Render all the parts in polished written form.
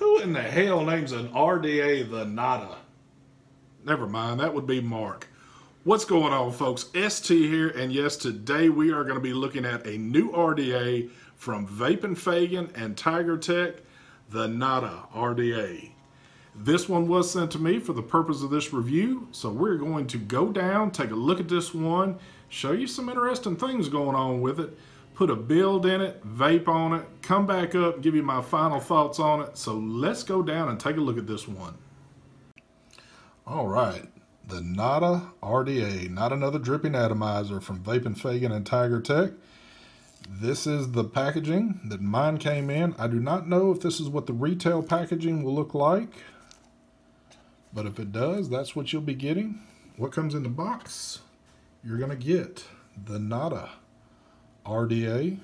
Who in the hell names an RDA the Nada? Never mind, that would be Mark. What's going on, folks? ST here, and yes, today we are going to be looking at a new RDA from VAPNFAGAN and TIGERTEK, the Nada RDA. This one was sent to me for the purpose of this review, so we're going to go down, take a look at this one, show you some interesting things going on with it, put a build in it, vape on it, come back up, give you my final thoughts on it. So let's go down and take a look at this one. All right, the Nada RDA, not another dripping atomizer from VAPNFAGAN and TIGERTEK. This is the packaging that mine came in. I do not know if this is what the retail packaging will look like, but if it does, that's what you'll be getting. What comes in the box? You're gonna get the Nada RDA.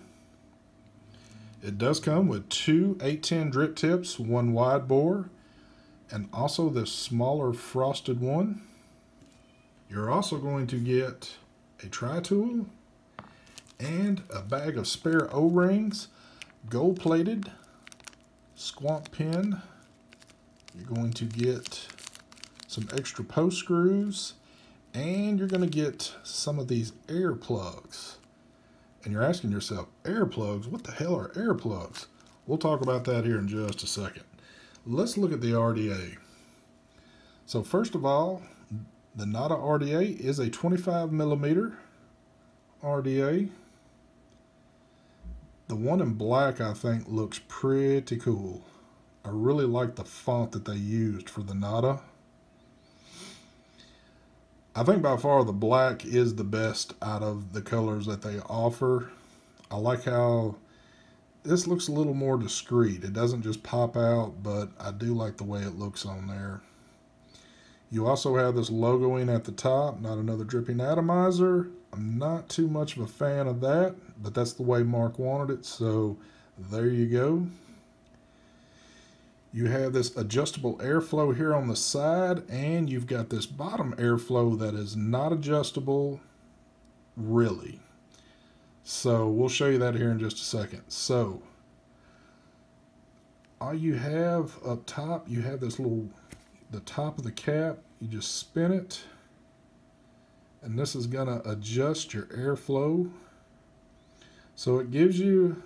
It does come with two 810 drip tips, one wide bore, and also this smaller frosted one. You're also going to get a tri-tool and a bag of spare O-rings, gold plated, squamp pin. You're going to get some extra post screws, and you're going to get some of these air plugs. And you're asking yourself, air plugs? What the hell are air plugs? We'll talk about that here in just a second. Let's look at the RDA. So first of all, the Nada RDA is a 25 millimeter RDA. The one in black, I think, looks pretty cool. I really like the font that they used for the Nada. I think by far the black is the best out of the colors that they offer. I like how this looks a little more discreet. It doesn't just pop out, but I do like the way it looks on there. You also have this logoing at the top, not another dripping atomizer. I'm not too much of a fan of that, but that's the way Mark wanted it, so there you go. You have this adjustable airflow here on the side, and you've got this bottom airflow that is not adjustable, really. So we'll show you that here in just a second. So all you have up top, you have this little, the top of the cap, you just spin it, and this is gonna adjust your airflow. So it gives you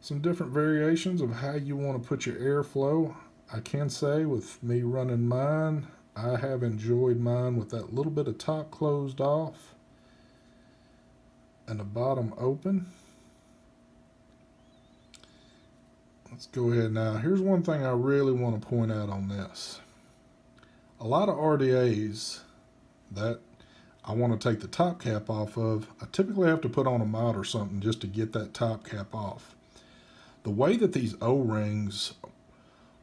some different variations of how you want to put your airflow. I can say with me running mine, I have enjoyed mine with that little bit of top closed off and the bottom open. Let's go ahead now. Here's one thing I really want to point out on this. A lot of RDAs that I want to take the top cap off of, I typically have to put on a mod or something just to get that top cap off. The way that these O-rings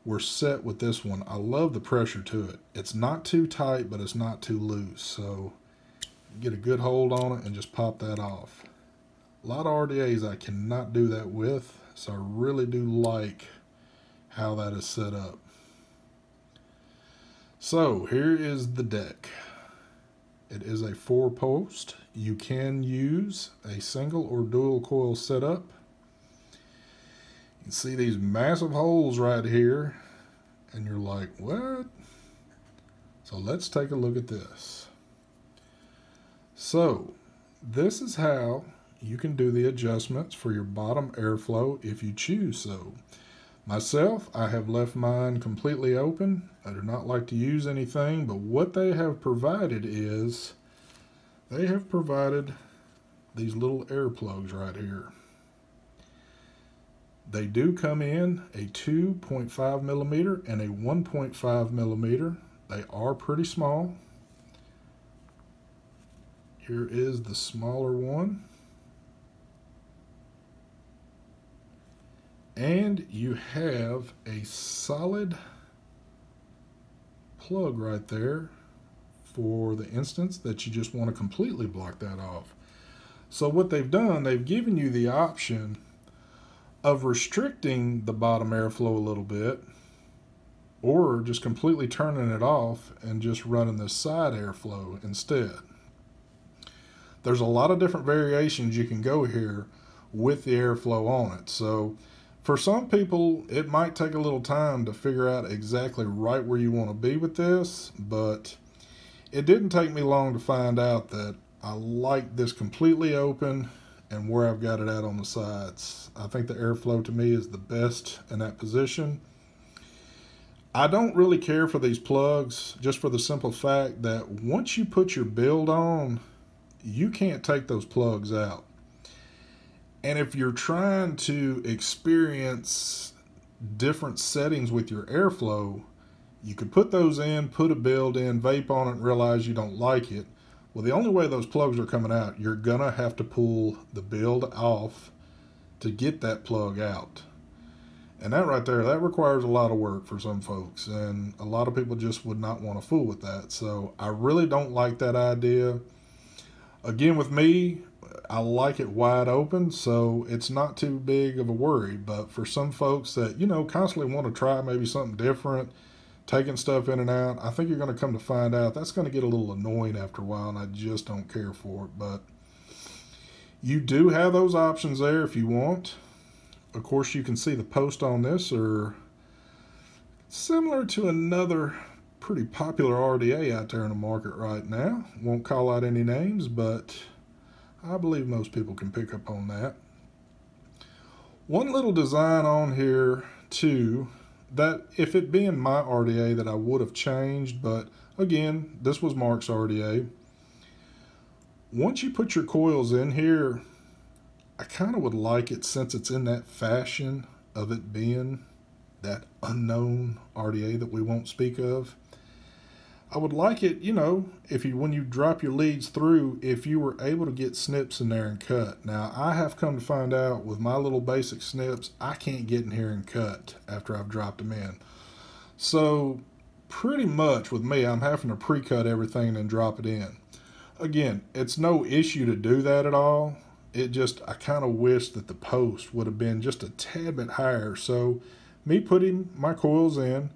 were set with this one, I love the pressure to it. It's not too tight, but it's not too loose. So get a good hold on it and just pop that off. A lot of RDAs I cannot do that with, so I really do like how that is set up. So here is the deck. It is a 4-post. You can use a single or dual coil setup. You can see these massive holes right here, and you're like, what? So let's take a look at this. So this is how you can do the adjustments for your bottom airflow if you choose so. Myself, I have left mine completely open. I do not like to use anything, but what they have provided is they have provided these little air plugs right here. They do come in a 2.5 millimeter and a 1.5 millimeter. They are pretty small. Here is the smaller one. And you have a solid plug right there for the instance that you just want to completely block that off. So what they've done, they've given you the option of restricting the bottom airflow a little bit, or just completely turning it off and just running the side airflow instead. There's a lot of different variations you can go here with the airflow on it. So For some people, it might take a little time to figure out exactly right where you want to be with this, but it didn't take me long to find out that I like this completely open and where I've got it at on the sides. I think the airflow to me is the best in that position. I don't really care for these plugs just for the simple fact that once you put your build on, you can't take those plugs out. And if you're trying to experience different settings with your airflow, you could put those in, put a build in, vape on it, and realize you don't like it. Well, the only way those plugs are coming out, you're gonna have to pull the build off to get that plug out. And that right there, that requires a lot of work for some folks, and a lot of people just would not want to fool with that. So I really don't like that idea. Again, with me, I like it wide open, so it's not too big of a worry. But for some folks that, you know, constantly want to try maybe something different, taking stuff in and out, I think you're going to come to find out that's going to get a little annoying after a while, and I just don't care for it. But you do have those options there if you want. Of course, you can see the post on this are similar to another pretty popular RDA out there in the market right now. Won't call out any names, but I believe most people can pick up on that. One little design on here too, that if it being my RDA that I would have changed, but again, this was Mark's RDA. Once you put your coils in here, I kind of would like it, since it's in that fashion of it being that unknown RDA that we won't speak of. I would like it, you know, when you drop your leads through, if you were able to get snips in there and cut. Now, I have come to find out with my little basic snips, I can't get in here and cut after I've dropped them in. So pretty much with me, I'm having to pre-cut everything and then drop it in. Again, it's no issue to do that at all. It just, I kind of wish that the post would have been just a tad bit higher. So me putting my coils in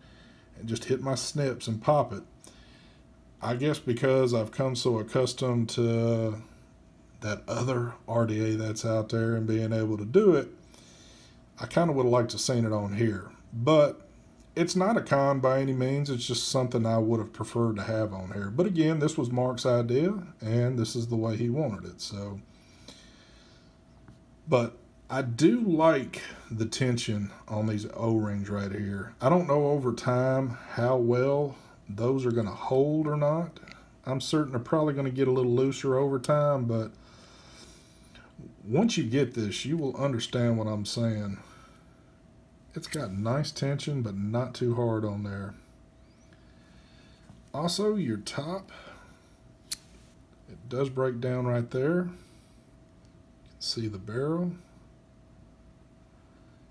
and just hit my snips and pop it. I guess because I've come so accustomed to that other RDA that's out there and being able to do it, I kind of would have liked to have seen it on here. But it's not a con by any means. It's just something I would have preferred to have on here. But again, this was Mark's idea, and this is the way he wanted it. So, but I do like the tension on these O-rings right here. I don't know over time how well those are going to hold or not. I'm certain they're probably going to get a little looser over time, but once you get this, you will understand what I'm saying. It's got nice tension, but not too hard on there. Also, your top, it does break down right there. You can see the barrel.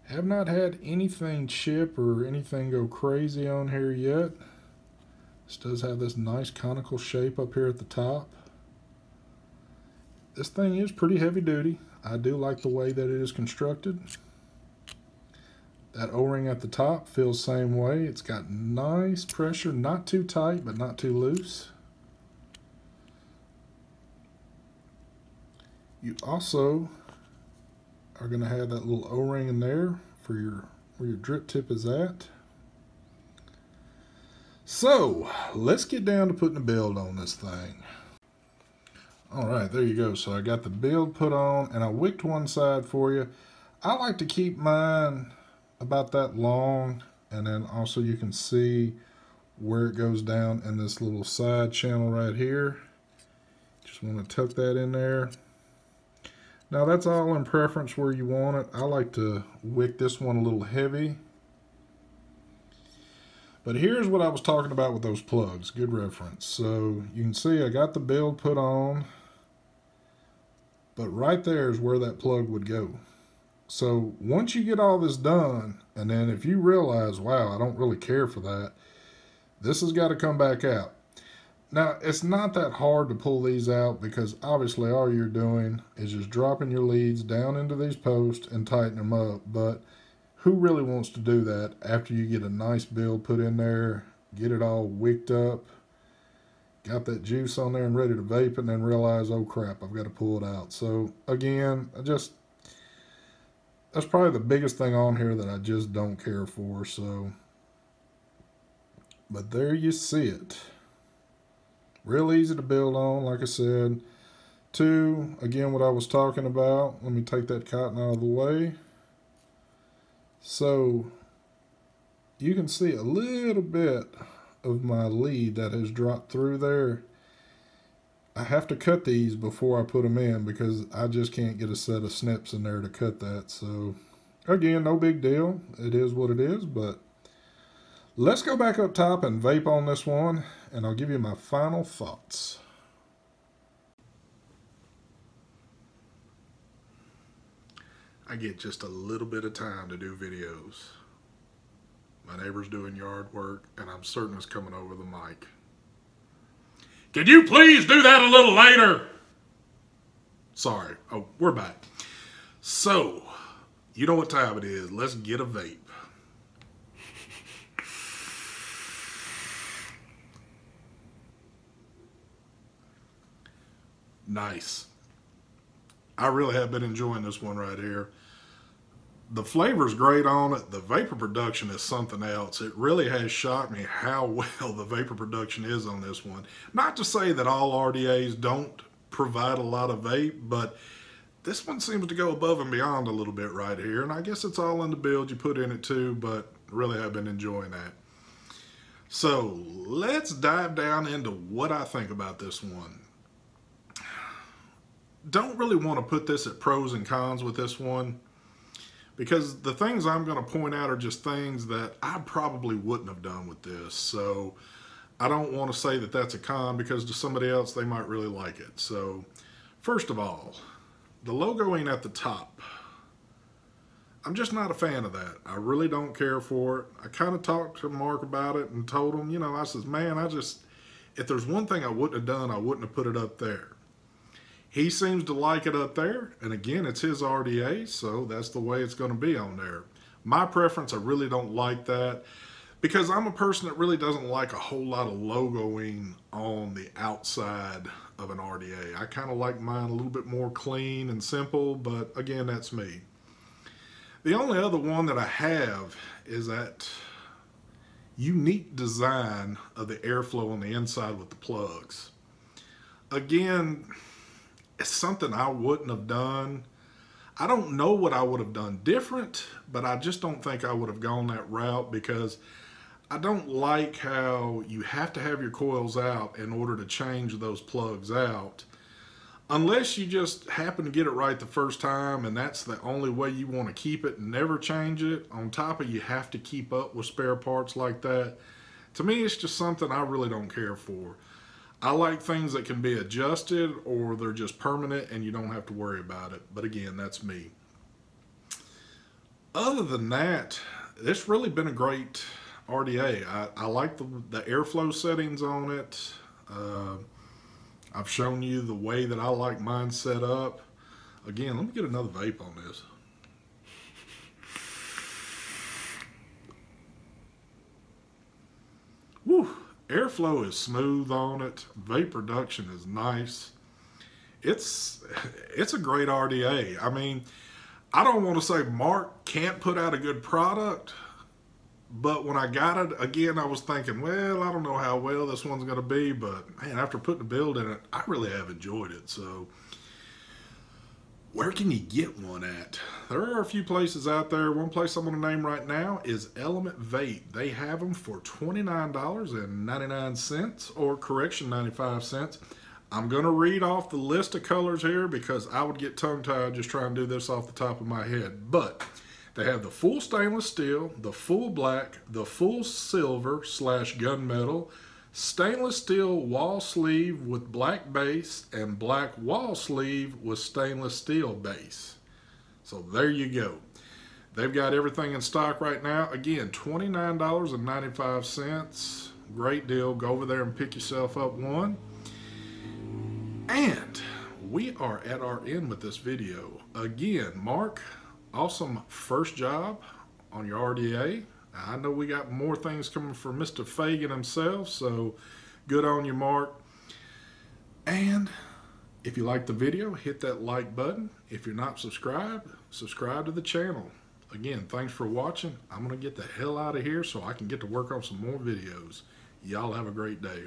Have not had anything chip or anything go crazy on here yet. This does have this nice conical shape up here at the top. This thing is pretty heavy duty. I do like the way that it is constructed. That O-ring at the top feels the same way. It's got nice pressure, not too tight, but not too loose. You also are going to have that little O-ring in there for where your drip tip is at. So let's get down to putting a build on this thing. All right, there you go. So I got the build put on, and I wicked one side for you. I like to keep mine about that long, and then also you can see where it goes down in this little side channel right here. Just want to tuck that in there. Now that's all in preference where you want it. I like to wick this one a little heavy. But here's what I was talking about with those plugs. Good reference. So you can see I got the build put on, but right there is where that plug would go. So once you get all this done, and then if you realize, wow, I don't really care for that, this has got to come back out. Now, it's not that hard to pull these out, because obviously all you're doing is just dropping your leads down into these posts and tighten them up. But who really wants to do that after you get a nice build put in there, get it all wicked up, got that juice on there and ready to vape, and then realize, oh crap, I've got to pull it out. So again, that's probably the biggest thing on here that I just don't care for. So, but there you see it. Real easy to build on, like I said. Two, again, what I was talking about. Let me take that cotton out of the way. So you can see a little bit of my lead that has dropped through there. I have to cut these before I put them in because I just can't get a set of snips in there to cut that. So again, no big deal. It is what it is, but let's go back up top and vape on this one, and I'll give you my final thoughts. I get just a little bit of time to do videos. My neighbor's doing yard work, and I'm certain it's coming over the mic. Could you please do that a little later? Sorry. Oh, we're back. So, you know what time it is. Let's get a vape. Nice. I really have been enjoying this one right here. The flavor's great on it. The vapor production is something else. It really has shocked me how well the vapor production is on this one. Not to say that all RDAs don't provide a lot of vape, but this one seems to go above and beyond a little bit right here. And I guess it's all in the build you put in it too, but really have been enjoying that. So let's dive down into what I think about this one. Don't really want to put this at pros and cons with this one, because the things I'm going to point out are just things that I probably wouldn't have done with this. So I don't want to say that that's a con, because to somebody else they might really like it. So first of all, the logo ain't at the top. I'm just not a fan of that. I really don't care for it. I kind of talked to Mark about it and told him, you know, I says, man, if there's one thing I wouldn't have done, I wouldn't have put it up there. He seems to like it up there, and again, it's his RDA, so that's the way it's going to be on there. My preference, I really don't like that, because I'm a person that really doesn't like a whole lot of logoing on the outside of an RDA. I kind of like mine a little bit more clean and simple, but again, that's me. The only other one that I have is that unique design of the airflow on the inside with the plugs. Again, it's something I wouldn't have done. I don't know what I would have done different, but I just don't think I would have gone that route, because I don't like how you have to have your coils out in order to change those plugs out. Unless you just happen to get it right the first time and that's the only way you want to keep it and never change it, on top of you have to keep up with spare parts like that. To me, it's just something I really don't care for. I like things that can be adjusted, or they're just permanent and you don't have to worry about it. But again, that's me. Other than that, it's really been a great RDA. I like the airflow settings on it. I've shown you the way that I like mine set up. Again, let me get another vape on this. Woo! Airflow is smooth on it. Vape production is nice. It's a great RDA. I mean, I don't want to say Mark can't put out a good product, but when I got it, again, I was thinking, well, I don't know how well this one's going to be, but man, after putting the build in it, I really have enjoyed it. So where can you get one at? There are a few places out there. One place I'm going to name right now is Element Vape. They have them for $29.99, or correction, 95 cents. I'm going to read off the list of colors here because I would get tongue-tied just trying to do this off the top of my head. But they have the full stainless steel, the full black, the full silver / gunmetal, stainless steel wall sleeve with black base, and black wall sleeve with stainless steel base. So there you go. They've got everything in stock right now. Again, $29.95. Great deal. Go over there and pick yourself up one. And we are at our end with this video. Again, Mark, awesome first job on your RDA. I know we got more things coming from Mr. Fagan himself, so good on you, Mark. And If you like the video, hit that like button. If you're not subscribed, subscribe to the channel. Again, thanks for watching. I'm going to get the hell out of here so I can get to work on some more videos. Y'all have a great day.